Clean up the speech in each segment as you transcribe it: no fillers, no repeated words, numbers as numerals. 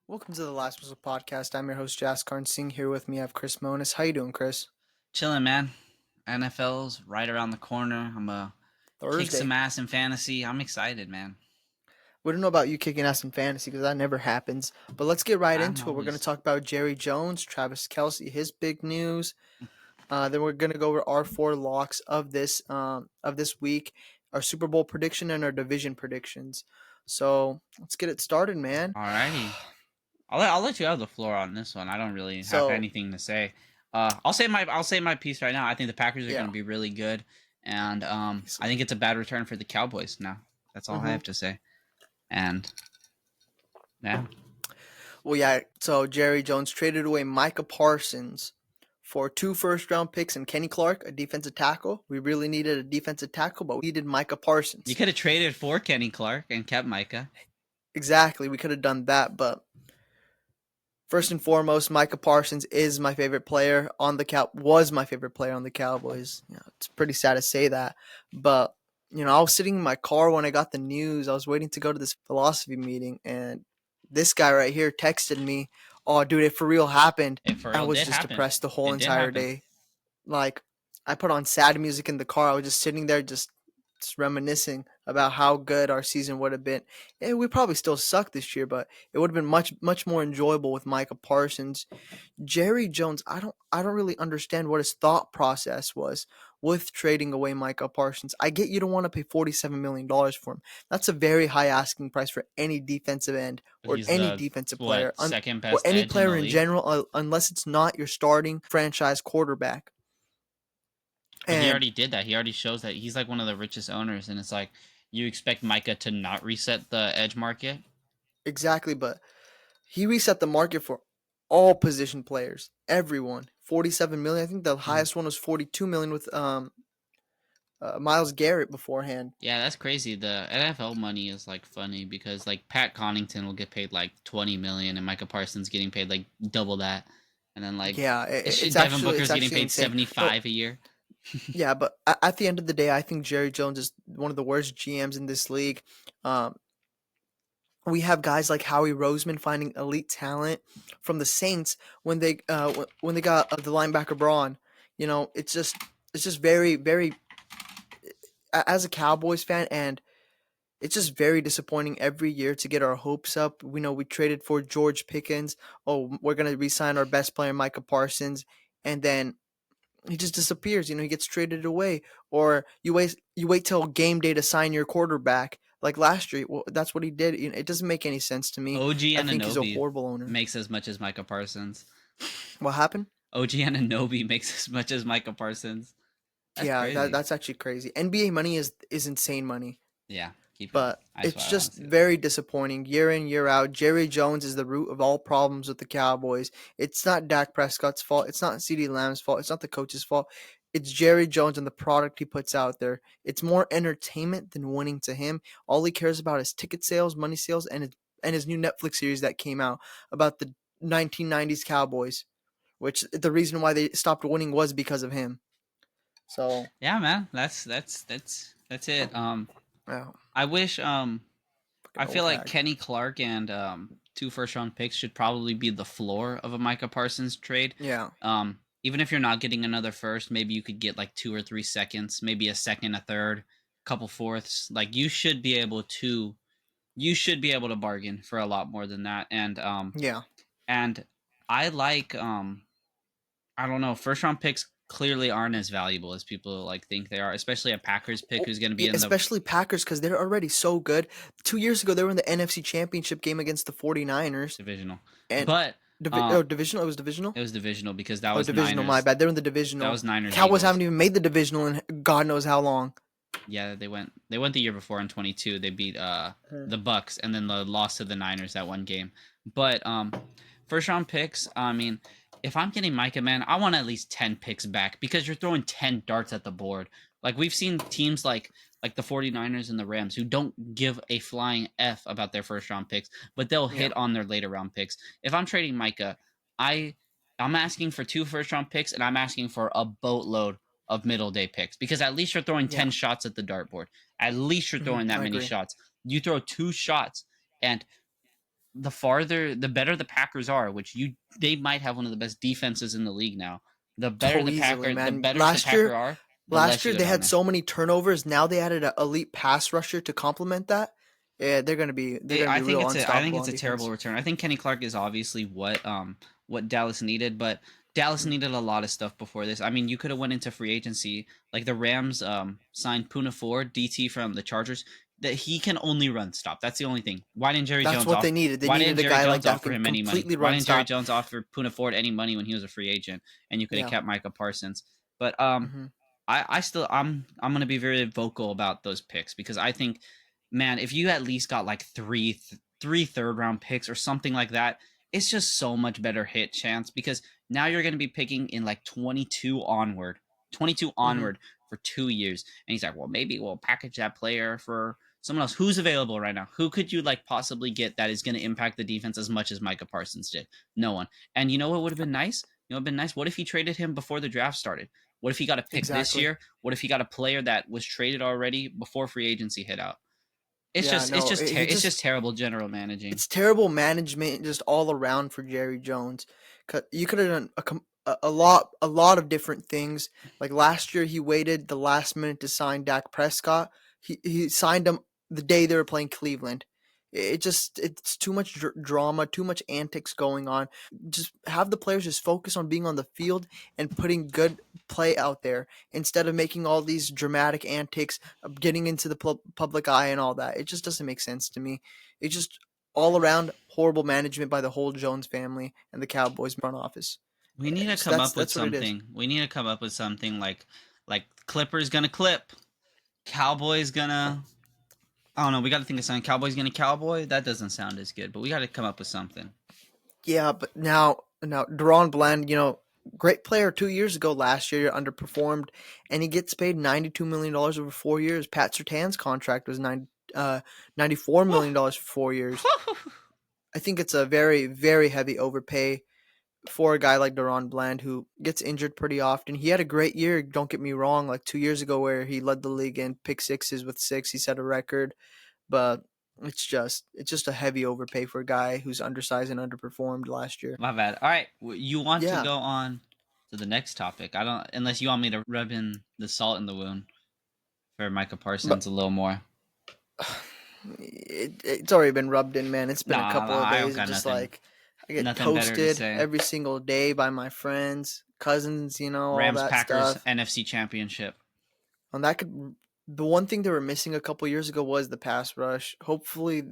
Welcome to the Last Whistle podcast. I'm your host Jaskar Singh. Here with me I have Chris Monis. How you doing, Chris? Chilling, man. NFL's right around the corner. I'm kick Thursday. some ass in fantasy. I'm excited, man. We don't know about you kicking ass in fantasy because that never happens. But let's get right I'm into it. We're going to always talk about Jerry Jones, Travis Kelce, his big news. Then we're going to go over our four locks of this week, our Super Bowl prediction, and our division predictions. So let's get it started, man. alrighty. I'll let you have the floor on this one. I don't really have So anything to say. I'll say my piece right now. I think the Packers are going yeah. to be really good, and I think it's a bad return for the Cowboys. Now that's all I hmm have to say. And yeah, Well, yeah. So Jerry Jones traded away Micah Parsons for two first-round picks and Kenny Clark, a defensive tackle. We really needed a defensive tackle, but we needed Micah you Parsons. could have traded for Kenny Clark and kept Micah. Exactly, we could have done that, but first and foremost, Micah Parsons is my favorite player on the was my favorite player on the Cowboys. It's pretty sad to say that, but I was sitting in my car when I got the news. I was waiting to go to this philosophy meeting, and this guy right here texted me, "Oh, dude, it for real happened." It for I real was did just happen. depressed the whole It did entire happen. day. Like, I put on sad music in the car. I was just sitting there, just reminiscing about how good our season would have been. And we probably still suck this year, but it would have been much more enjoyable with Micah Parsons. Jerry Jones, I don't really understand what his thought process was with trading away Micah Parsons. I get you don't want to pay $47 million for him. That's a very high asking price for any defensive end But or he's any the defensive player, what second or best any edge in player the in league. general, unless it's not your starting franchise quarterback. But he And already did that. He already shows that he's like one of the richest owners, and it's like you expect Micah to not reset the edge market. exactly, but he reset the market for all position players, everyone. 47 million. I think the Mhm. highest one was 42 million with Miles Garrett beforehand. Yeah, that's crazy. The NFL money is like funny because like Pat Connington will get paid like 20 million, and Micah Parsons getting paid like double that, and then like Yeah, Devin it's Booker's getting actually paid insane. But 75 a year. yeah, but at the end of the day, I think Jerry Jones is one of the worst GMs in this league. Um, we have guys like Howie Roseman finding elite talent from the Saints when they got the linebacker Braun. It's just very as a Cowboys fan, and it's just very disappointing every year to get our hopes up. We know we traded for George Pickens. Oh, we're gonna re-sign our best player, Micah Parsons, and then he just disappears. He gets traded away, or you wait till game day to sign your quarterback. Like last year, well, that's what he did. It doesn't make any sense to me. OG I think he's a Ananobi horrible owner. makes as much as Micah Parsons. What happened? OG Ananobi makes as much as Micah Parsons. That's Yeah, crazy. that's actually crazy. NBA money is insane money. Yeah, keep it. But That's why it's I want to just see that. very disappointing year in, year out. Jerry Jones is the root of all problems with the Cowboys. It's not Dak Prescott's fault. It's not CeeDee Lamb's fault. It's not the coach's fault. It's Jerry Jones and the product he puts out there. It's more entertainment than winning to him. All he cares about is ticket sales, money sales, and his new Netflix series that came out about the 1990s Cowboys, which the reason why they stopped winning was because of him. So, Yeah, man. That's it. yeah, I wish fucking I feel old like hag. Kenny Clark and two first round picks should probably be the floor of a Micah Parsons trade. Yeah, Even if you're not getting another first, maybe you could get like 2 or 3 seconds, maybe a second, a third, couple fourths. Like you should be able to bargain for a lot more than that. yeah. And I like I don't know, first round picks clearly aren't as valuable as people like think they are, especially a Packers pick Well, who's going to be yeah, in the especially Packers because they're already so good. 2 years ago, they were in the NFC Championship game against the 49ers. divisional. And But um divisional? It was divisional? it was divisional because that Oh, was divisional, my Niners. bad. They're in the That divisional. was Niners Cowboys Eagles. haven't even made the divisional in God knows how long. Yeah, they went the year before in 22. They beat Hmm. the Bucks and then the loss to the Niners that one game. But first round picks, I mean, if I'm getting Micah, man, I want at least 10 picks back because you're throwing 10 darts at the board. Like we've seen teams like the 49ers and the Rams who don't give a flying F about their first round picks, but they'll Yeah. hit on their later round picks. If I'm trading Micah, I I'm asking for two first round picks and I'm asking for a boatload of middle day picks because at least you're throwing Yeah. 10 shots at the dartboard. At least you're throwing that I many agree. shots. You throw two shots and the better the Packers are, which they might have one of the best defenses in the league now. So easily, The man. better the Packer are, the Last less you year go they down had there. so many turnovers. Now they added an elite pass rusher to complement that. Yeah, they're gonna be real I think unstoppable it's on a terrible defense. return. I think Kenny Clark is obviously what Dallas needed, but Dallas Mhm. needed a lot of stuff before this. I mean, you could have went into free agency. Like the Rams signed Puna Ford, DT from the Chargers, that he can only run stop. That's the only thing. That's what they needed. They Why didn't needed a Jerry guy like Jones that who offer can him any money? completely Why run didn't Jerry stop. Jones offer Puna Ford any money when he was a free agent and you could have Yeah. kept Micah Parsons? But Hmm. I still I'm gonna be very vocal about those picks because I think, man, if you at least got like three third round picks or something like that, it's just so much better hit chance because now you're gonna be picking in like 22 Hmm. onward for 2 years. And he's like, well, maybe we'll package that player for someone else. Who's available right now? Who could you like possibly get that is gonna impact the defense as much as Micah Parsons did? No one. And you know what would have been nice? You know, what would have been nice. What if he traded him before the draft started? What if he got a pick this Exactly. year? What if he got a player that was traded already before free agency hit out? Yeah. No. He It's just just terrible general managing. it's terrible management just all around for Jerry Jones. You could have done a lot of different things. Like last year, he waited the last minute to sign Dak Prescott. He signed him the day they were playing Cleveland. It's too much drama, too much antics going on. Just have the players just focus on being on the field and putting good play out there instead of making all these dramatic antics, getting into the public eye and all that. It just doesn't make sense to me. It's just all around horrible management by the whole Jones family and the Cowboys front office. We need to Just come up with that's what it is. something. We need to come up with something like Clippers gonna clip, Cowboys gonna. I don't know. We got to think of something. Cowboys gonna cowboy. That doesn't sound as good, but we got to come up with something. Yeah, but now Deron Bland, great player 2 years ago. Last year underperformed, and he gets paid $92 million over 4 years. Pat Surtain's contract was $94 million for 4 years. I think it's a very very heavy overpay for a guy like Deron Bland who gets injured pretty often. He had a great year, don't get me wrong, like 2 years ago where he led the league in pick sixes with six. He set a record, but it's just a heavy overpay for a guy who's undersized and underperformed last year. My bad. All right, you want to Yeah, go on to the next topic? I don't, unless you want me to rub in the salt in the wound for Micah but Parsons a little more. it's already been rubbed in, man. It's been a couple of I don't days. It's got just nothing, like I get nothing better to toasted say. every single day by my friends, cousins, all Rams that Packers stuff. NFC Championship. And that could the one thing they were missing a couple years ago was the pass rush. Hopefully,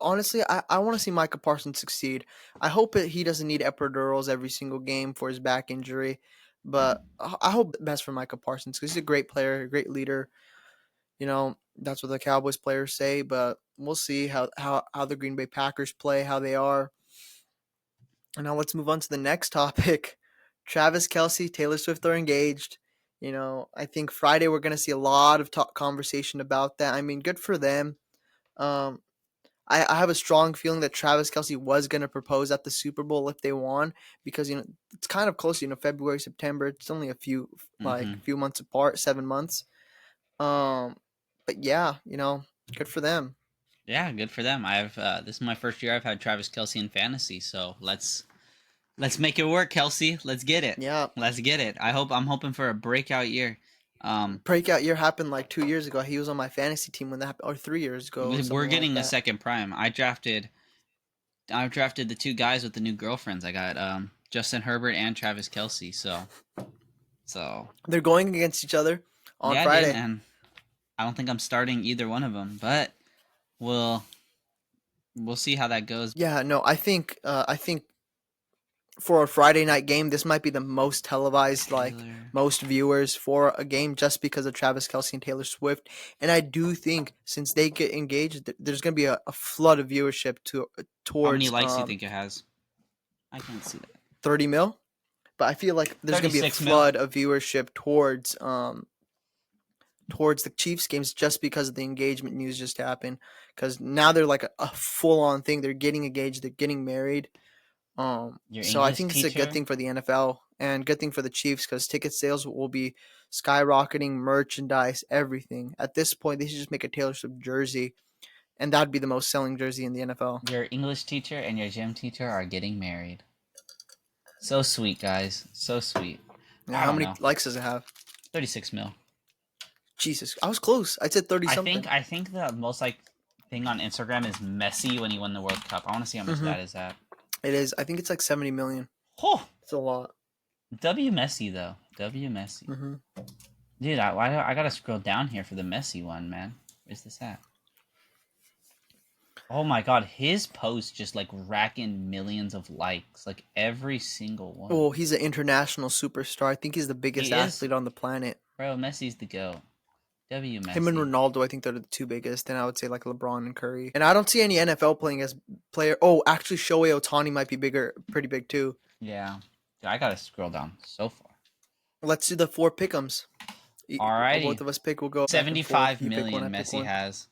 honestly, I want to see Micah Parsons succeed. I hope he doesn't need epidurals every single game for his back injury, but I hope the best for Micah Parsons because he's a great player, a great leader. That's what the Cowboys players say, but we'll see how the Green Bay Packers play, how they are. And now let's move on to the next topic. Travis Kelsey, Taylor Swift are engaged. I think Friday we're going to see a lot of talk conversation about that. I mean, good for them. Um, I have a strong feeling that Travis Kelsey was going to propose at the Super Bowl if they won because it's kind of close. February, September. It's only a Mm-hmm. few months apart, 7 months. Um, but yeah, good for them. Yeah, good for them. I've this is my first year I've had Travis Kelsey in fantasy, so let's make it work, Kelsey. Let's get it. Yeah, Let's get it. I'm hoping for a breakout year. Um, breakout year happened like 2 years ago. He was on my fantasy team when that happened, or 3 years ago, we're something like getting a that. second prime. I drafted the two guys with the new girlfriends. I got Justin Herbert and Travis Kelsey. So They're going against each other on yeah, dude. Friday. And I don't think I'm starting either one of them, but we'll we'll see how that goes. Yeah, no, I think for a Friday night game, this might be the most televised, like Taylor. most viewers for a game, just because of Travis Kelsey and Taylor Swift. And I do think since they get engaged, there's going to be a flood of viewership How many towards likes do you think it has? I can't see that. 30 mil. But I feel like there's going to be a 36 mil. flood of viewership towards the Chiefs games just because of the engagement news just happened. Because now they're like a full on thing. They're getting engaged. They're getting married. Your So I English think it's a good teacher. thing for the NFL and good thing for the Chiefs because ticket sales will be skyrocketing, merchandise, everything. At this point, they should just make a Taylor Swift jersey and that'd be the most selling jersey in the NFL. Your English teacher and your gym teacher are getting married. So sweet, guys. So sweet. Yeah, I how don't many know. likes does it have? 36 mil. Jesus, I was close. I said 30 I something. think I think the most like thing on Instagram is Messi when he won the World Cup. I want to see how much that is at. It is. I think it's like 70 million. Oh, It's a lot. W Messi though. W Messi. Dude, I gotta scroll down here for the Messi one, man. Where's this at? Oh my god, his post just like racking millions of likes, like every single one. Well, he's an international superstar. I think he's the biggest He is, athlete on the planet. bro. Messi's the GOAT. W Him and Messi. Ronaldo, I think they're the two biggest. Then I would say like LeBron and Curry. And I don't see any NFL playing as player. Oh, actually, Shohei Ohtani might be bigger, pretty big too. Yeah, dude, I gotta scroll down so far. Let's do the 4 pick'ems. Alrighty, Both of us pick. We'll go back and forth. 75 You pick one, I million pick Messi one. has.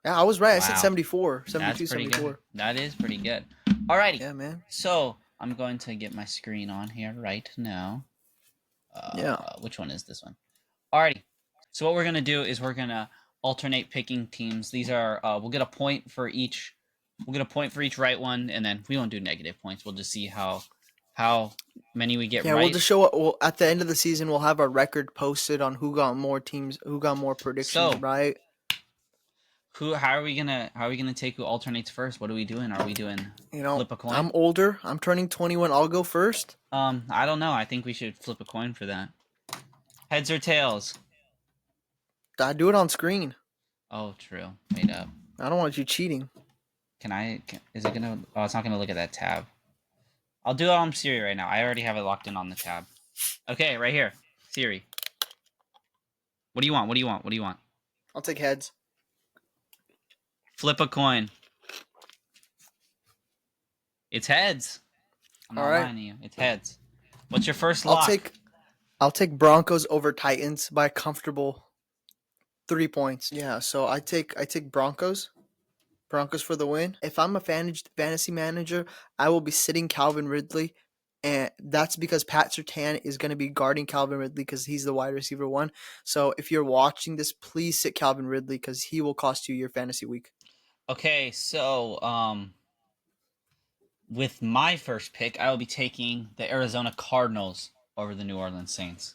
Yeah, I was right. I said Wow, 74, that's 72, pretty 74. good. That is pretty good. Alrighty, Yeah, man. so I'm going to get my screen on here right now. Yeah. Which one is this one? Alrighty. So what we're gonna do is we're gonna alternate picking teams. These are we'll get a point for each. We'll get a point for each right one, and then we won't do negative points. We'll just see how many we get Yeah, right. we'll just show it. Well, at the end of the season, we'll have our record posted on who got more teams, who got more predictions So right. how are we gonna take who alternates first? What are we doing? Are we doing flip a coin? I'm older. I'm turning 21. I'll go first. I don't know. I think we should flip a coin for that. Heads or tails? I do it on screen. Oh, true. Wait up. I don't want you cheating. Is it gonna? Oh, it's not gonna look at that tab. I'll do it on Siri right now. I already have it locked in on the tab. Okay, right here. Siri. What do you want? What do you want? What do you want? I'll take heads. Flip a coin. It's heads. I'm not lying to you. It's heads. What's your first lock? I'll take Broncos over Titans by a comfortable 3 points. Yeah, so I take Broncos. Broncos for the win. If I'm a fantasy manager, I will be sitting Calvin Ridley, and that's because Pat Surtain is going to be guarding Calvin Ridley because he's the wide receiver 1. So if you're watching this, please sit Calvin Ridley because he will cost you your fantasy week. Okay, so with my first pick, I will be taking the Arizona Cardinals over the New Orleans Saints.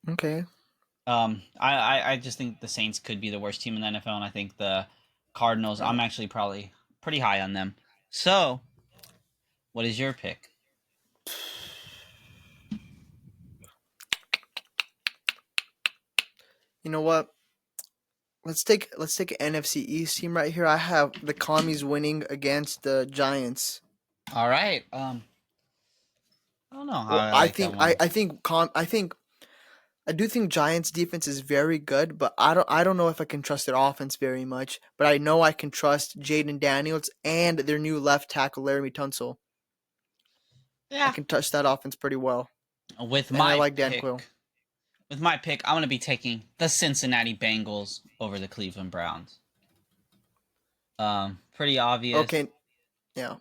Okay. I just think the Saints could be the worst team in the NFL, and I think the Cardinals, I'm actually probably pretty high on them. So, what is your pick? You know what? Let's take an NFC East team right here. I have the Commies winning against the Giants. All right. I don't know how Well, I like that one. I do think Giants defense is very good, but I don't know if I can trust their offense very much. But I know I can trust Jaden Daniels and their new left tackle Laramie Tunsil. Yeah. I can touch that offense pretty well. With And my I like Dan pick, Quill. with my pick, I'm going to be taking the Cincinnati Bengals over the Cleveland Browns. Pretty obvious. Okay. Yeah.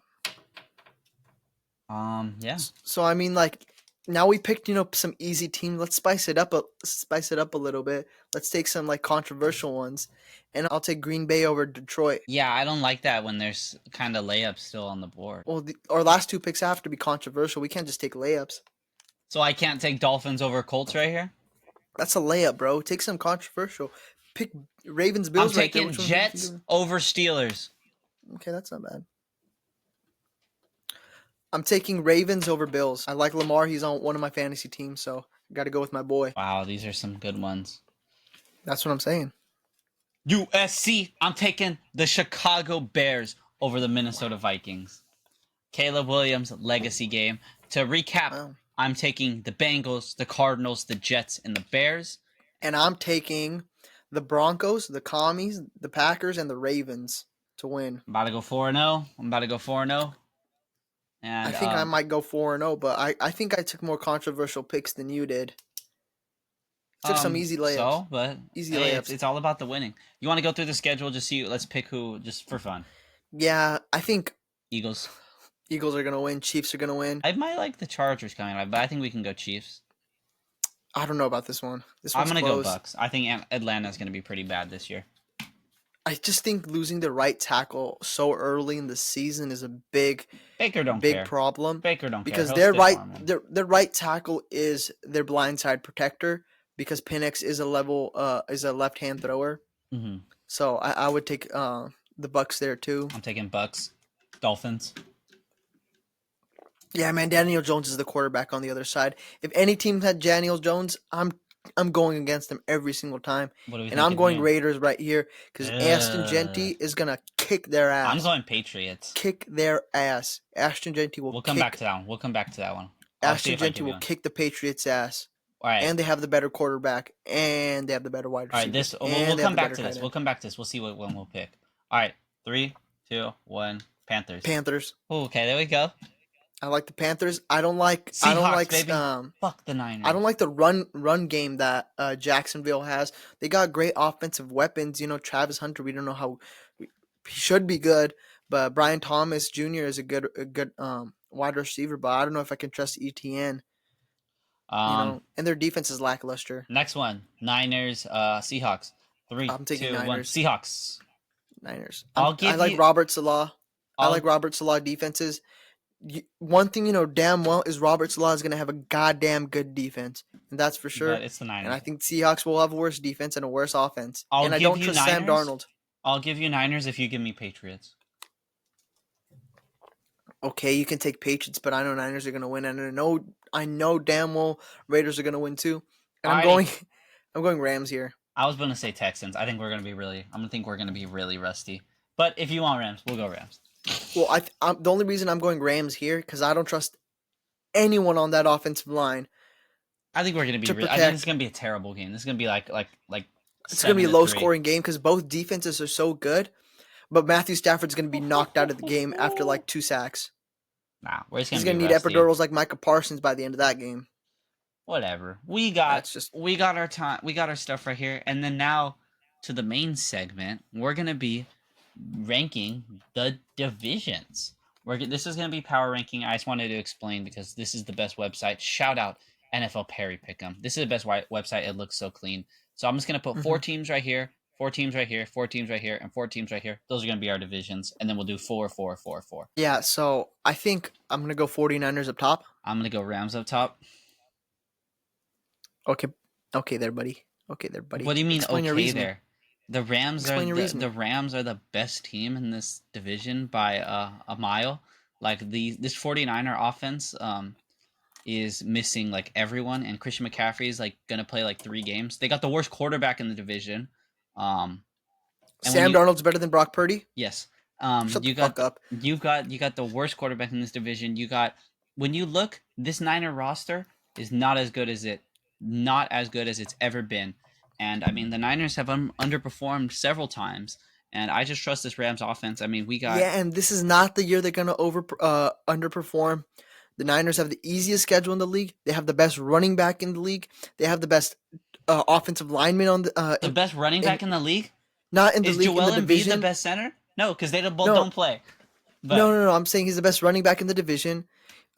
Yeah. So I mean, like, now we picked some easy teams. Let's spice it up a little bit. Let's take some like controversial ones, and I'll take Green Bay over Detroit. Yeah, I don't like that when there's kind of layups still on the board. Well, our last 2 picks have to be controversial. We can't just take layups. So I can't take Dolphins over Colts right here? That's a layup, bro. Take some controversial. Pick Ravens, I'm Bills right there. taking Which one Jets over Steelers. Okay, that's not bad. I'm taking Ravens over Bills. I like Lamar. He's on one of my fantasy teams, so I got to go with my boy. Wow, these are some good ones. That's what I'm saying. USC, I'm taking the Chicago Bears over the Minnesota Vikings. Caleb Williams, legacy game. To recap, Wow. I'm taking the Bengals, the Cardinals, the Jets, and the Bears. And I'm taking the Broncos, the Commies, the Packers, and the Ravens to win. I'm about to go 4-0. I'm about to go 4-0. And I think I might go 4-0, but I think I took more controversial picks than you did. Took some easy layups. So, but Easy hey, layups. it's all about the winning. You want to go through the schedule? Let's pick who, just for fun. Yeah, I think Eagles. Eagles are going to win. Chiefs are going to win. I might like the Chargers coming up, but I think we can go Chiefs. I don't know about this one. This I'm one's going to close. go Bucks. I think Atlanta's going to be pretty bad this year. I just think losing the right tackle so early in the season is a big, Baker don't big care. problem Baker don't care. because He'll stiff arm him. their right tackle is their blindside protector because Penix is a left hand thrower. Hmm. So I would take the Bucks there too. I'm taking Bucks. Dolphins. Yeah, man, Daniel Jones is the quarterback on the other side. If any team had Daniel Jones, I'm going against them every single time, What do we and think I'm of the going game? Raiders right here because Ashton Uh, Genty is gonna kick their I'm ass. going Patriots. Kick their ass. We'll come back to that one. We'll come back to that one. I'll see Ashton if I Genty give you will one. kick the Patriots ass. All right. And they have the better quarterback, and they have the better wide All right. receivers, We'll and they have come the back better to tight this. We'll end. come back to this. We'll see what one we'll pick. All right. 3, 2, 1. Panthers. Panthers. Ooh, okay, there we go. I like the Panthers. I don't like Seahawks, baby. Fuck the I don't Niners. like the run game that Jacksonville has. They got great offensive weapons. Travis Hunter. We don't know how he should be good, but Brian Thomas Jr. is a good wide receiver. But I don't know if I can trust ETN. Um, And their defense is lackluster. Next one. Niners, Seahawks. 3, I'm taking 2, 1. Niners. Seahawks. Niners. I'll I give like you. Robert Salah. I like I'll. Robert Salah defenses. One thing damn well is Robert Salah is going to have a goddamn good defense, and that's for But sure. it's the And I Niners. think Seahawks will have a worse defense and a worse offense. I'll And I give don't you trust Sam Niners. Darnold. I'll give you Niners if you give me Patriots. Okay, you can take Patriots, but I know Niners are going to win, and I know damn well Raiders are going to win too. And I'm Alrighty. going, I'm going Rams here. I was gonna say Texans. I think we're gonna be really. I'm gonna think we're gonna be really rusty. But if you want Rams, we'll go Rams. Well, the only reason I'm going Rams here because I don't trust anyone on that offensive line I think we're gonna be. to I think it's protect. gonna be a terrible game. This is gonna be like It's going to be a 7-3. low-scoring game because both defenses are so good. But Matthew Stafford's going to be knocked out of the game after like 2 sacks. Nah, we're just He's gonna be going to need rusty. epidurals like Micah Parsons by the end of that game. Whatever. That's just We got our time. We got our stuff right here. And then now to the main segment, we're gonna be ranking the divisions. This is gonna be power ranking. I just wanted to explain because this is the best website. Shout out NFL Perry Pick'em. This is the best website. It looks so clean. So I'm just gonna put 4 teams right here, 4 teams right here, 4 teams right here, and 4 teams right here. Those are gonna be our divisions, and then we'll do 4, 4, 4, 4. yeah. So I think I'm going to go 49ers up top. I'm gonna go Rams up top. Okay, okay, there, buddy. Okay, there, buddy. What do you mean Explain your okay reasoning. there? The Rams are Explain your the reasoning. Rams are the best team in this division by a mile. Like this 49er offense is missing like everyone, and Christian McCaffrey is like gonna play like 3 games. They got the worst quarterback in the division. And when Sam Darnold's better than Brock Purdy. yes, Shut the fuck up. you got the worst quarterback in this division. You got when you look, this Niner roster is not as good as it's ever been. And I mean, the Niners have underperformed several times, and I just trust this Rams offense. I mean, we got Yeah, and this is not the year they're going to underperform. The Niners have the easiest schedule in the league. They have the best running back in the league. They have the best offensive lineman on the best running back in the league. not in the Is league in Joel the Embiid division. the best center? No, because they both No. don't play. But No. I'm saying he's the best running back in the division.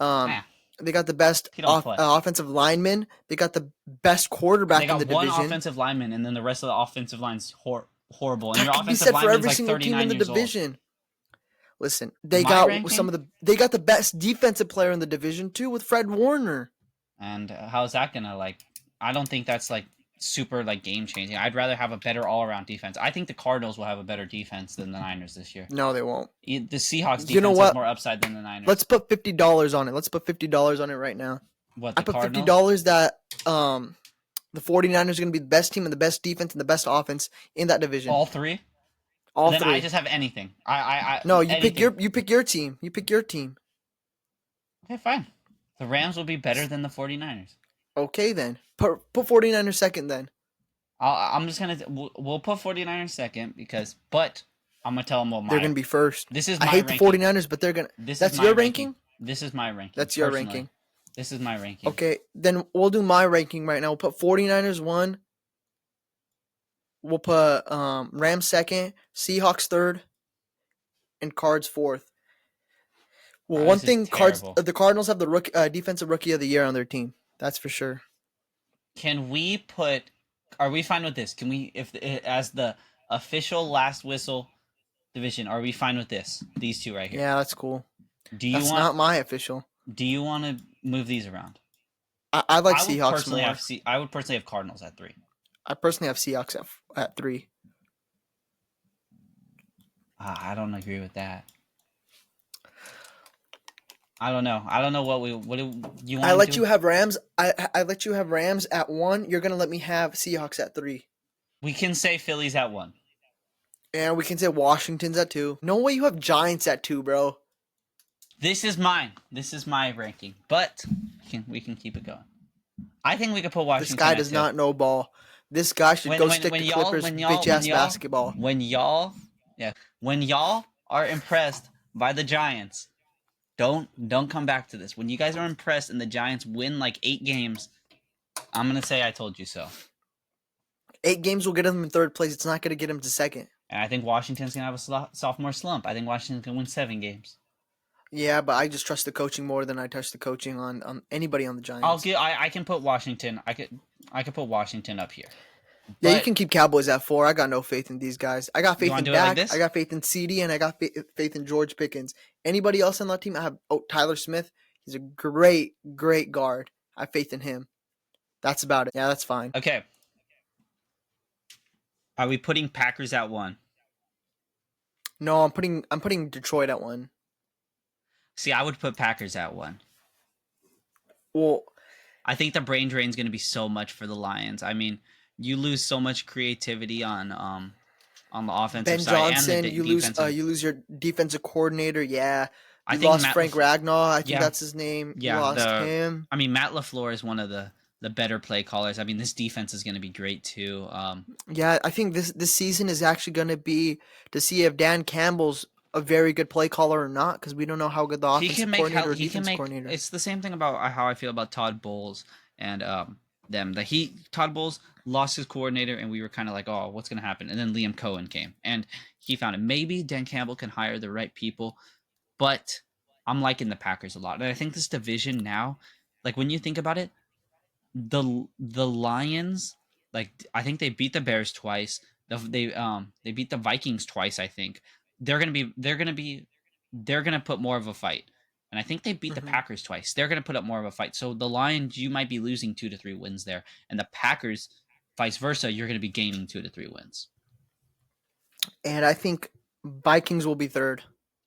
eh, They got the best he don't play. offensive lineman. They got the best quarterback They got in the one division. offensive lineman, and then the rest of the offensive line's horrible. And That your could be offensive said for lineman's every like single team 39 in the years old. division. Listen, they My got ranking? they got the best defensive player in the division too with Fred Warner. And how's that gonna like? I don't think that's like super like game changing. I'd rather have a better all around defense. I think the Cardinals will have a better defense than the Niners this year. No, they won't. The Seahawks defense You know has what? more upside than the Niners. Let's put $50 on it. Let's put $50 on it right now. What I the put Cardinals? $50 that the 49ers are going to be the best team and the best defense and the best offense in that division. All 3. All then 3. I just have anything. I No, you anything. pick your team. You pick your team. Okay, fine. The Rams will be better than the 49ers. Okay then. Put 49ers second then. I'm just gonna we'll put 49ers second but I'm gonna tell them what They're going to be first. this is I my hate ranking. the 49ers, but they're going to This That's is my your ranking. ranking? This is my ranking. That's your personally. ranking. This is my ranking. Okay, then we'll do my ranking right now. We'll put 49ers 1. We'll put Rams second, Seahawks third, and Cards fourth. Well, one This is thing, terrible. the Cardinals have the defensive rookie of the year on their team. That's for sure. Can we put? Are we fine with this? Can we, if as the Official last whistle division. Are we fine with this? These two right here. Yeah, that's cool. Do you That's want? not my official. Do you want to move these around? I like Seahawks more. I would personally have Cardinals at 3. I personally have Seahawks at 3. I don't agree with that. I don't know. I don't know what do you want I to let do? you have Rams. I let you have Rams at 1. You're gonna let me have Seahawks at 3. We can say Phillies at 1. And we can say Washington's at 2. No way you have Giants at 2, bro. This is mine. This is my ranking. But we can keep it going. I think we could put Washington. This guy does not know ball. This guy should go stick the Clippers bitch ass basketball. When y'all are impressed by the Giants, don't come back to this. When you guys are impressed and the Giants win like 8 games, I'm gonna say I told you so. 8 games will get them in 3rd place. It's not gonna get them to 2nd. And I think Washington's gonna have a sophomore slump. I think Washington's gonna win 7 games. Yeah, but I just trust the coaching more than I trust the coaching on anybody on the Giants. I can put Washington. I could put Washington up here. Yeah, you can keep Cowboys at 4. I got no faith in these guys. I got faith in Dak. Like I got faith in CD, and I got faith in George Pickens. Anybody else on that team? I have Tyler Smith. He's a great guard. I have faith in him. That's about it. Yeah, that's fine. Okay. Are we putting Packers at 1? No, I'm putting Detroit at 1. See, I would put Packers at 1. Well, I think the brain drain is going to be so much for the Lions. I mean, you lose so much creativity on the offensive Ben side Johnson, and you lose your defensive coordinator. Yeah, I you think lost Frank Ragnow. I think that's his name. Yeah, you lost him. I mean, Matt LaFleur is one of the better play callers. I mean, this defense is going to be great too. Yeah, I think this season is actually going to be to see if Dan Campbell's a very good play caller or not, because we don't know how good the offensive coordinator or defensive coordinator. It's the same thing about how I feel about Todd Bowles and them. Todd Bowles lost his coordinator, and we were kind of like, oh, what's going to happen? And then Liam Cohen came, and he found it. Maybe Dan Campbell can hire the right people, but I'm liking the Packers a lot. And I think this division now, like when you think about it, the Lions, like I think they beat the Bears twice. They beat the Vikings twice. I think they're gonna put more of a fight. And I think they beat the Packers twice. They're gonna put up more of a fight. So the Lions, you might be losing 2 to 3 wins there, and the Packers, vice versa, you're gonna be gaining 2 to 3 wins. And I think Vikings will be 3rd.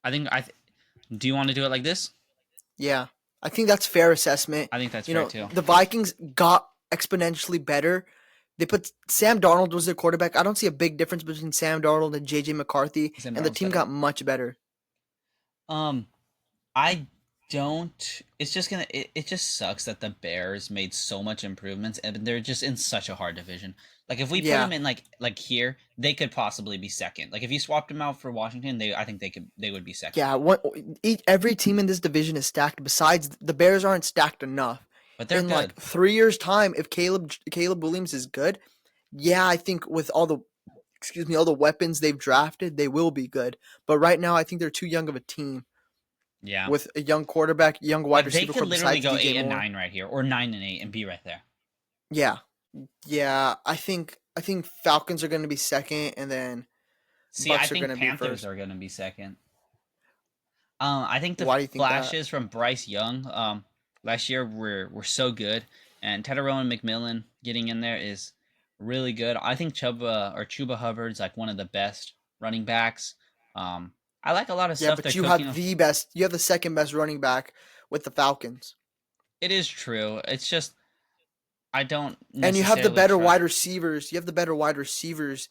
Do you want to do it like this? Yeah. I think that's fair assessment. I think that's fair too. The Vikings got exponentially better. They put Sam Darnold was their quarterback. I don't see a big difference between Sam Darnold and JJ McCarthy, and the team got much better. I don't. It's just gonna. It just sucks that the Bears made so much improvements, and they're just in such a hard division. Like if we put them in like here, they could possibly be 2nd. Like if you swapped them out for Washington, I think they would be 2nd. Yeah, every team in this division is stacked. Besides, the Bears aren't stacked enough. But they're good. Like 3 years' time, if Caleb Williams is good, yeah, I think with all the weapons they've drafted, they will be good. But right now, I think they're too young of a team. Yeah, with a young quarterback, young wide receiver. They could literally go 8-9 right here, or 9-8, and be right there. Yeah. I think Falcons are going to be 2nd, and then Bucks Panthers are going to be 2nd. I think the flashes from Bryce Young last year were so good, and Tedderone and McMillan getting in there is really good. I think Chuba Hubbard's like one of the best running backs. I like a lot of stuff. Yeah, but you have the best. You have the 2nd best running back with the Falcons. It is true. It's just I don't. And you have the better wide receivers. You have the better wide receivers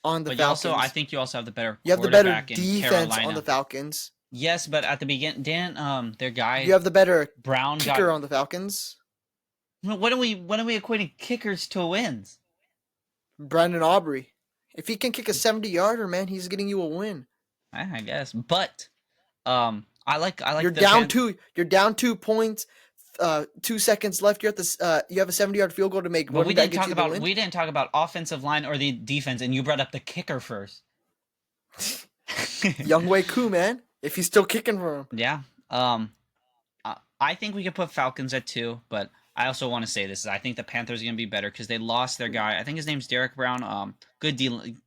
on the Falcons. I think you also have the better. You have the better defense on the Falcons. Yes, but at the beginning, their guy. You have the better Brown kicker on the Falcons. When are we equating kickers to wins? Brandon Aubrey. If he can kick a 70-yarder, man, he's getting you a win. I guess, but I like. You're down 2. You're down 2 points. 2 seconds left. You're at this. You have a 70-yard field goal to make. But we didn't talk about offensive line or the defense, and you brought up the kicker first. Younghoe Koo, man. If he's still kicking for him. Yeah. I think we could put Falcons at 2, but I also want to say this: I think the Panthers are going to be better because they lost their guy. I think his name's Derek Brown. Good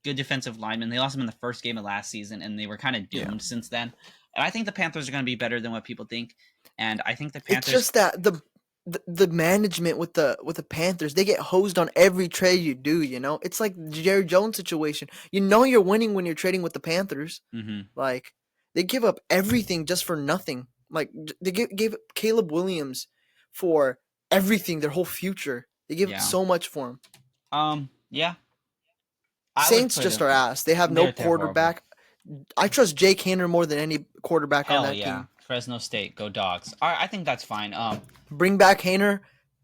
defensive lineman. They lost him in the first game of last season, and they were kind of Yeah. doomed since then. And I think the Panthers are going to be better than what people think. And I think the It's Panthers. just that the management with the Panthers, they get hosed on every trade you do, you know? It's like the Jerry Jones situation. You know you're winning when you're trading with the Panthers. Mhm. Like they give up everything just for nothing. Like they gave Caleb Williams for everything, their whole future. They give up Yeah. so much for him. Yeah. I would Saints put just him. are ass. They have no They're horrible. quarterback. I trust Jake Haener more than any quarterback on Hell that yeah. team. Fresno State, go Dogs. All right, I think that's fine. Bring back Haener,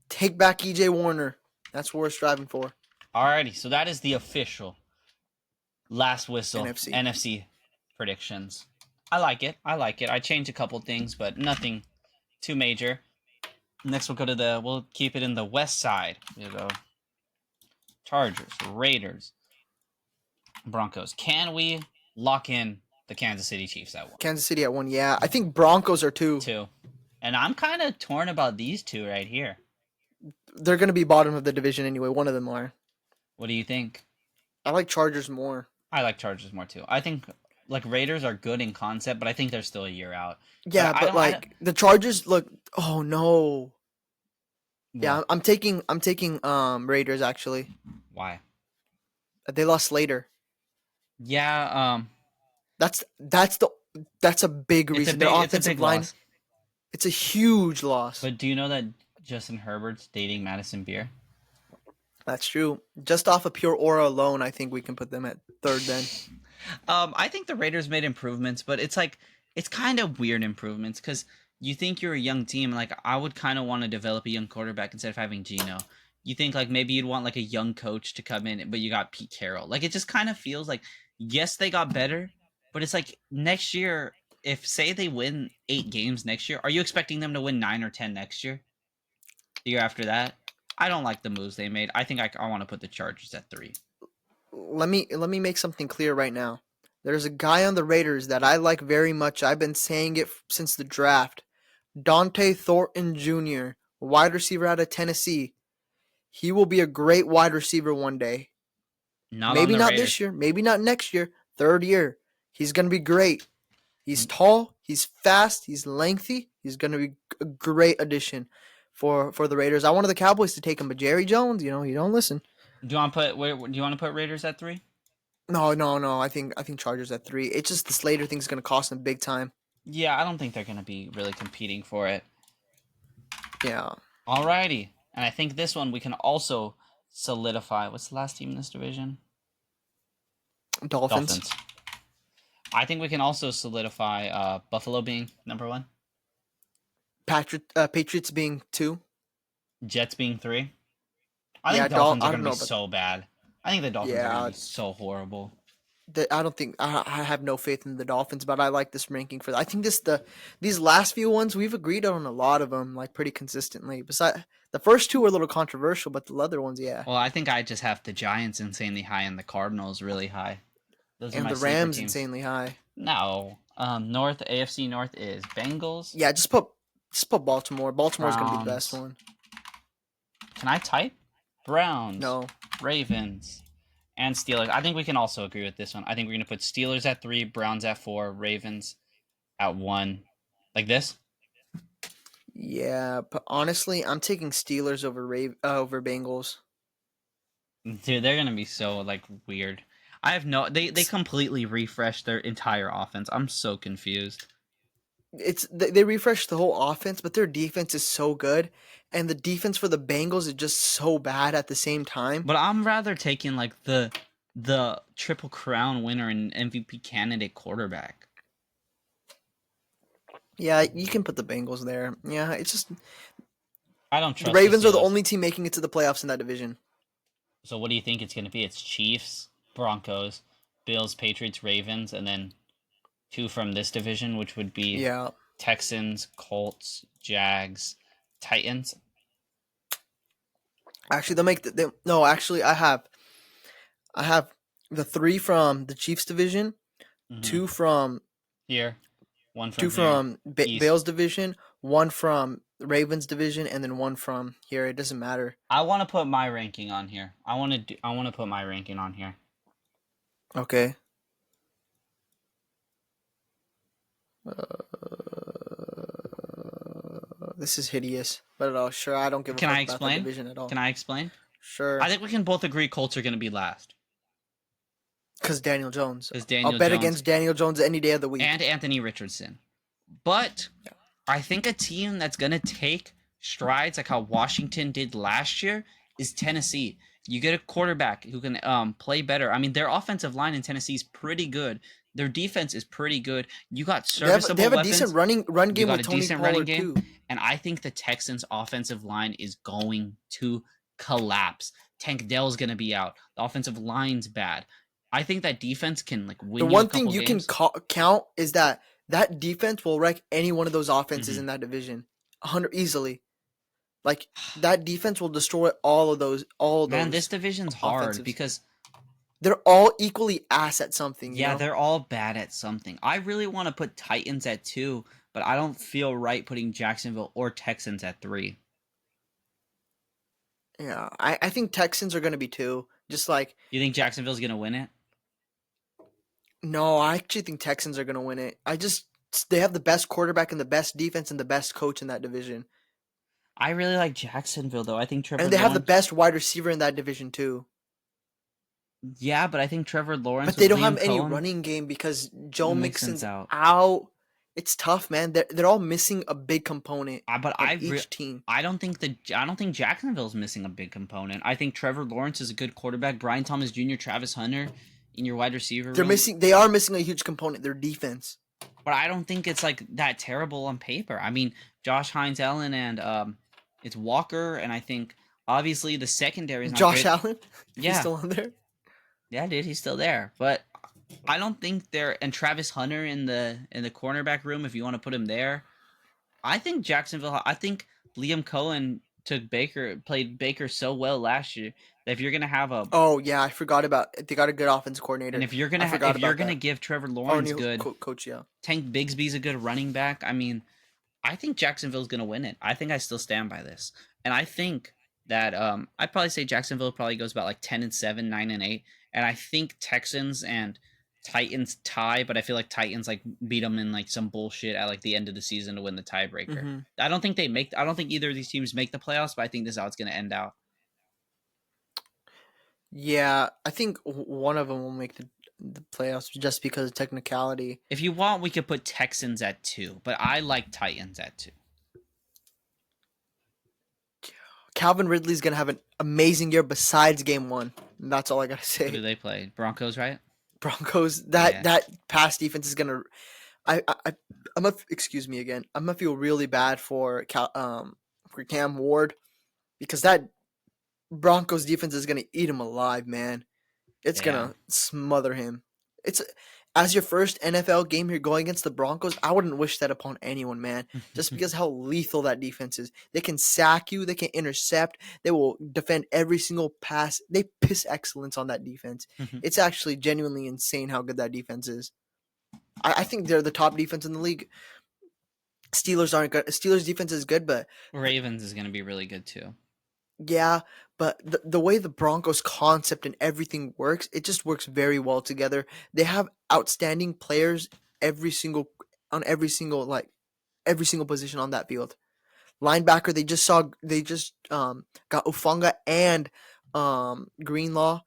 take back EJ Warner. That's what we're striving for. Alrighty, so that is the official last whistle NFC. NFC predictions. I like it. I like it. I changed a couple things, but nothing too major. Next, we'll keep it in the west side. We'll go Chargers, Raiders, Broncos. Can we lock in the Kansas City Chiefs at one? Kansas City at 1. Yeah, I think Broncos are 2. Two. And I'm kind of torn about these two right here. They're going to be bottom of the division anyway. One of them are. What do you think? I like Chargers more. I like Chargers more too. I think like Raiders are good in concept, but I think they're still a year out. But Yeah, I but don't. I don't. like the Chargers look. Oh no. Yeah, What? I'm taking Raiders actually. Why? They lost Slater. Yeah. That's a big It's a reason. Their big. It's a offensive big line. loss. It's a huge loss. But do you know that Justin Herbert's dating Madison Beer? That's true. Just off of pure aura alone, I think we can put them at third then. I think the Raiders made improvements, but it's kind of weird improvements because you think you're a young team. Like I would kind of want to develop a young quarterback instead of having Geno. You think like maybe you'd want like a young coach to come in, but you got Pete Carroll. Like it just kind of feels like yes they got better, but it's like next year if say they win 8 games next year, are you expecting them to win 9 or 10 next year? The year after that? I don't like the moves they made. I think I want to put the Chargers at 3. Let me make something clear right now. There's a guy on the Raiders that I like very much. I've been saying it since the draft. Dante Thornton Jr., wide receiver out of Tennessee. He will be a great wide receiver one day. Not on Maybe the not this Raiders. year, maybe not next year, third year. He's going to be great. He's tall, he's fast, he's lengthy. He's going to be a great addition for the Raiders. I wanted the Cowboys to take him, but Jerry Jones, he don't listen. Do you want to put do you want to put Raiders at 3? No, no, no. I think Chargers at 3. It's just the Slater thing's going to cost them big time. Yeah, I don't think they're going to be really competing for it. Yeah. Alrighty. And I think this one we can also solidify. What's the last team in this division? Dolphins. Dolphins. I think we can also solidify Buffalo being number 1. Patriots being 2. Jets being 3. I Yeah, think Dolphins are I going don't to know, be but so bad. I think the Dolphins are going to yeah, be so horrible. I don't think I have no faith in the Dolphins, but I like this ranking for. I think these last few ones we've agreed on a lot of them like pretty consistently. Besides the first two were a little controversial, but the other ones, yeah, Well, I think I just have the Giants insanely high and the Cardinals really high. Those are and my the sleeper Rams teams. insanely high. No. North AFC North is Bengals, Yeah, just put Baltimore. Baltimore's gonna be the best Browns. one. Can I type? Browns, No, Ravens, and Steelers. I think we can also agree with this one. I think we're gonna put Steelers at 3, Browns at 4, Ravens at 1. Like this? yeah, but honestly, I'm taking Steelers over Bengals. Dude, they're gonna be so like weird. I have no they It's completely refreshed their entire offense. I'm so confused. they refreshed the whole offense, but their defense is so good, and the defense for the Bengals is just so bad at the same time. But I'm rather taking like the triple crown winner and MVP candidate quarterback. Yeah, you can put the Bengals there. Yeah, it's just I don't the trust the Ravens are the Steelers. only team making it to the playoffs in that division. So what do you think it's gonna be? It's Chiefs, Broncos, Bills, Patriots, Ravens, and then 2 from this division, which would be Yeah, Texans, Colts, Jags, Titans. actually, they'll make no. Actually, I have the 3 from the Chiefs division, Mm-hmm. 2 from Here, 1 two from here, from East. Bale's division, one from the Ravens division, and then one from here. It doesn't matter. I want to put my ranking on here. I want to put my ranking on here. Okay. This is hideous, but sure, I don't give a Can I fuck about that explain? division at all. Can I explain? I Sure, think we can both agree Colts are going to be last because Daniel Jones. because I'll Daniel bet Jones against Daniel Jones any day of the week. and Anthony Richardson. But Yeah. I think a team that's going to take strides like how Washington did last year is Tennessee. You get a quarterback who can play better. I mean, their offensive line in Tennessee is pretty good. Their defense is pretty good. You got They serviceable have a decent weapons. run You game got with a Tony decent running Pollard game. too. And I think the Texans' offensive line is going to collapse. Tank Dell's going to be out. The offensive line's bad. I think that defense can like The win you a one thing couple you can games. count is that defense will wreck any one of those offenses Mhm. in that division, 100 easily. Like that defense will destroy all Man, this those division's hard offensives. because They're all equally ass at something, you yeah, know. they're all bad at something. I really want to put Titans at 2, but I don't feel right putting Jacksonville or Texans at 3. Yeah, I think Texans are going to be two. Just like You think Jacksonville's going to win it? no, I actually think Texans are going to win it. They have the best quarterback and the best defense and the best coach in that division, I really like Jacksonville though. I think Trevor and they have the Lawrence. best wide receiver in that division too. Yeah, but I think Trevor Lawrence But they with don't have Liam any Cohen, running game because Joe Mixon's Mixon's out. out. It's tough, man. They're all missing a big component But on each team. I don't think Jacksonville's missing a big component. I think Trevor Lawrence is a good quarterback. Brian Thomas Jr., Travis Hunter in your wide receiver room. They are missing a huge component, their defense. But I don't think it's like that terrible on paper. I mean, Josh Hines Allen and it's Walker, and I think obviously the secondary is not Josh great. Allen, he's Yeah, still on there. yeah, dude, he's still there. But I don't think they're and Travis Hunter in the cornerback room. If you want to put him there, I think Jacksonville. I think Liam Cohen played Baker so well last year that if you're gonna have a Oh yeah, I forgot about. They got a good offense and coordinator. if you're I gonna forgot if you're about gonna that. give Trevor Oh, Lawrence new good, coach, yeah. Tank Bigsby's a good running back. I mean, I think Jacksonville's gonna win it. I think I still stand by this, and I think that I'd probably say Jacksonville probably goes about like 10-7, 9-8, and I think Texans and Titans tie, but I feel like Titans like beat them in like some bullshit at like the end of the season to win the tiebreaker. hmm I don't think I don't think either of these teams make the playoffs, but I think this is how it's gonna end out. Yeah, I think one of them will make the playoffs just because of technicality. If you want, we could put Texans at 2, but I like Titans at 2. Calvin Ridley's gonna have an amazing year besides game one. And that's all I gotta Who do say. they play? Broncos, right? Broncos, Yeah. that pass defense is gonna. I'm gonna excuse me again. I'm gonna feel really bad for Cam Ward because that Broncos defense is gonna eat him alive, man. It's Yeah. gonna smother him. It's as your first NFL game you're going against the Broncos. I wouldn't wish that upon anyone, man. Just because how lethal that defense is. They can sack you. They can intercept. They will defend every single pass. They piss excellence on that defense. It's actually genuinely insane how good that defense is. I think they're the top defense in the league. Steelers aren't good. Steelers defense is good, but Ravens is gonna be really good too. yeah, but the way the Broncos concept and everything works, it just works very well together. They have outstanding players every single on every single position on that field. Linebacker, they just got Ufanga and Greenlaw.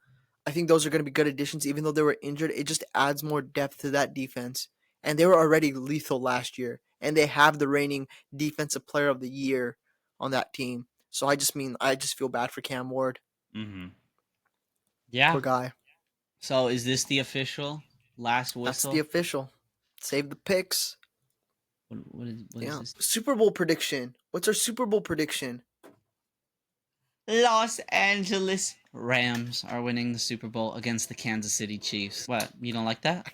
I think those are going to be good additions, even though they were injured. It just adds more depth to that defense, and they were already lethal last year, and they have the reigning defensive player of the year on that team. So I just feel bad for Cam Ward, Mm-hmm. Yeah. poor guy. So is this the official last That's whistle? the official. Save the picks. What is Yeah. this? Super Bowl prediction. What's our Super Bowl prediction? Los Angeles Rams are winning the Super Bowl against the Kansas City Chiefs. What? You don't like that?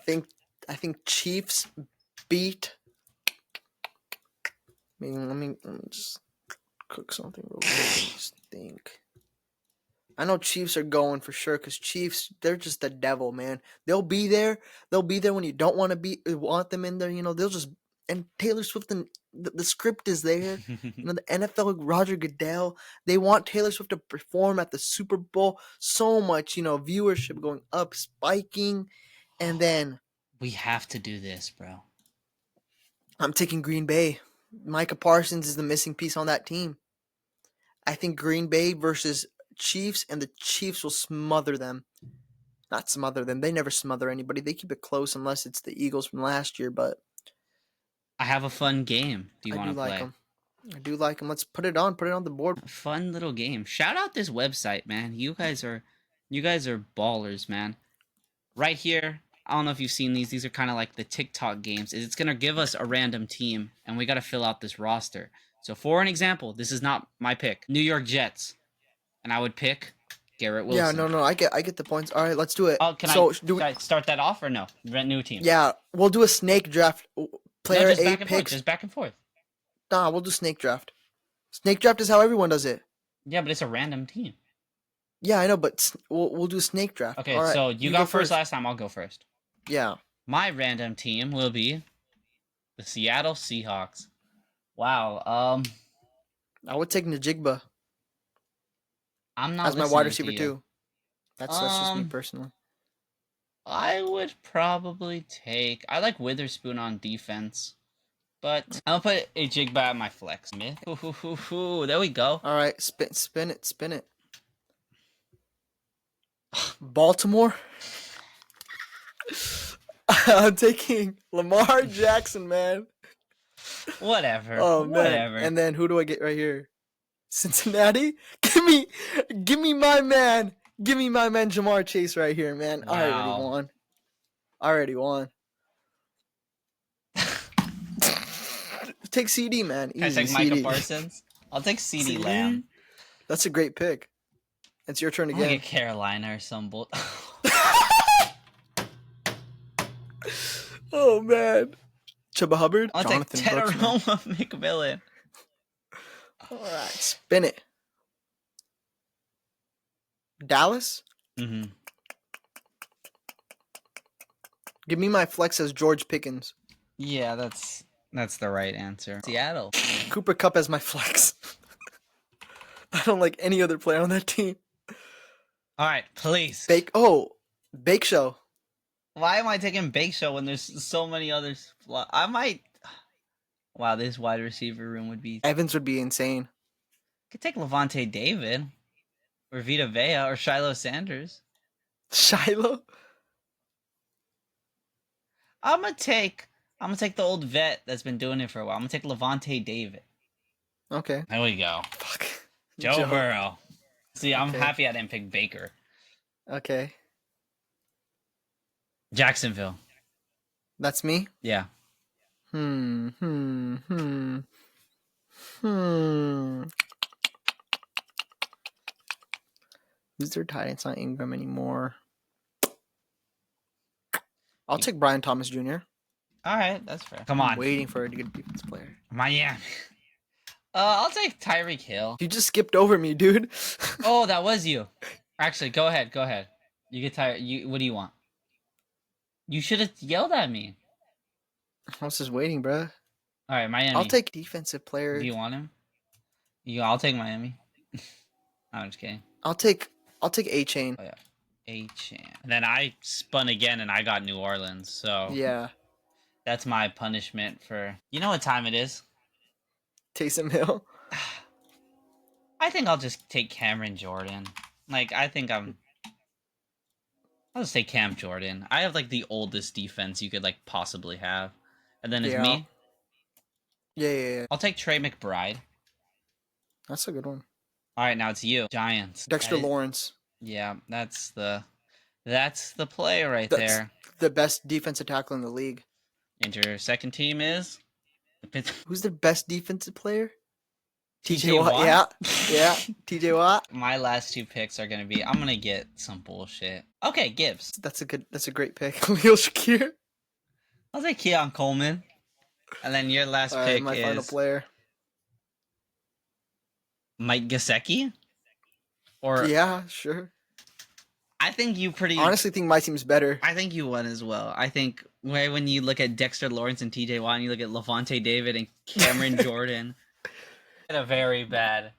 I think Chiefs beat. Let me just cook something real quick. Just think. I know Chiefs are going for sure because Chiefs, they're just the devil, man. They'll be there. They'll be there when you don't want them in there. You know, they'll just and Taylor Swift, and the script is there. The NFL, Roger Goodell, they want Taylor Swift to perform at the Super Bowl. So much, viewership going up, spiking, and then We have to do this, bro. I'm taking Green Bay. Micah Parsons is the missing piece on that team. I think Green Bay versus Chiefs, and the Chiefs will smother them. Not smother them. They never smother anybody. They keep it close unless it's the Eagles from last year, but I have a fun game. Do you I want do to like play? them. I do like them. Let's put it on. Put it on the board. Fun little game. Shout out this website, man. You guys are ballers, man. Right here, I don't know if you've seen these. These are kind of like the TikTok games. It's gonna give us a random team, and we got to fill out this roster. So, for an example, this is not my pick. New York Jets, and I would pick Garrett Yeah, Wilson. no. I get the points. All right, let's do it. Oh, can I start that off or no? Rent new team. Yeah, we'll do a snake draft. No, Player just A back and forth. picks. Just back and forth. Nah, we'll do snake draft. Snake draft is how everyone does it. Yeah, but it's a random team. Yeah, I know, but we'll do snake draft. Okay, All right, so you go first last time. I'll go first. Yeah. My random team will be the Seattle Seahawks. Wow. I would take Najigba I'm not as my listening wide to receiver you. too. That's just me personally. I would probably take. I like Witherspoon on defense, but I'll put a Jigba at my flex. There we go. All right, spin it. Baltimore. I'm taking Lamar Jackson, man. Whatever. Oh Whatever. man. And then who do I get right here? Cincinnati. Give me my man. Give me my man Jamar Chase right here, man. Wow. I already won. Take CD, man. Can I Easy, take Micah CD. Parsons? I'll take CD CD? Lamb. That's a great pick. It's your turn I'll again. get Carolina or some bull. Oh man. Chuba Hubbard. I'll Jonathan take Brooks, man. Tenoroma McMillan. All right, spin it. Dallas. Mm-hmm. Give me my flex as George Pickens. Yeah, that's the right answer. Seattle. Cooper Kupp as my flex. I don't like any other player on that team. All right, please. Bake Show. Why am I taking Bake Show when there's so many others? I might. Wow, this wide receiver room would be. Evans would be insane. I could take Levante David, or Vita Vea, or Shiloh Sanders. Shiloh. I'm gonna take the old vet that's been doing it for a while. I'm gonna take Levante David. Okay. There we go. Fuck. Joe Burrow. See, I'm Okay. happy I didn't pick Baker. Okay. Jacksonville. That's me. Yeah. Hmm. Who's their tight end? It's not Ingram anymore. I'll take Brian Thomas Jr. All right, that's fair. Come I'm on, waiting for a good defense player. Miami. I'll take Tyreek Hill. You just skipped over me, dude. Oh, that was you. Actually, go ahead. You get tired. What do you want? You should have yelled at me. I was just waiting, bro. All right, Miami. I'll take defensive player. Do you want him? I'll take Miami. I'm just kidding. I'll take A-Chain. Oh yeah, A-Chan. Then I spun again and I got New Orleans. So Yeah. that's my punishment for. You know what time it is? Taysom Hill. I think I'll just take Cameron Jordan. I'll just take Cam Jordan. I have like the oldest defense you could like possibly have. And then it's me. Yeah. I'll take Trey McBride. That's a good one. All right, now it's you. Giants. Dexter Lawrence. Yeah, that's the play right That's there. the best defensive tackle in the league. And your second team is Who's the best defensive player? TJ Watt. Watt? Yeah. TJ Watt. My last two picks are gonna be. I'm gonna get some bullshit. Okay, Gibbs. That's a great pick. Leo Shakir. I'll take Keon Coleman. And then your last pick my is final player. Mike Gesicki. Or Yeah, sure. I think you pretty. Honestly, think my team's better. I think you won as well. I think when you look at Dexter Lawrence and T.J. Watt, and you look at Levante David and Cameron Jordan, had a very bad.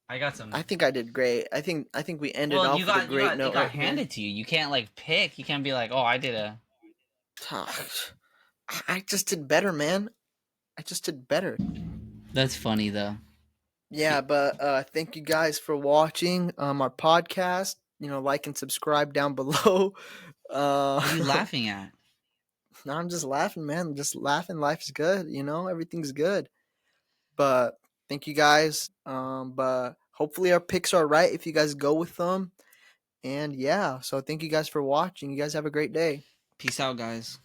I got some. I think I did great. I think we ended Well, off with a great it note got right here. handed to you. You can't like pick. You can't be like, oh, I did a. I just did better, man. I just did better. That's funny though. Yeah, but thank you guys for watching our podcast. Like and subscribe down below. What are you Uh, laughing at? no, I'm just laughing, man. I'm just laughing. Life's good. Everything's good. But thank you guys. But hopefully our picks are right if you guys go with them. And yeah, so thank you guys for watching. You guys have a great day. Peace out, guys.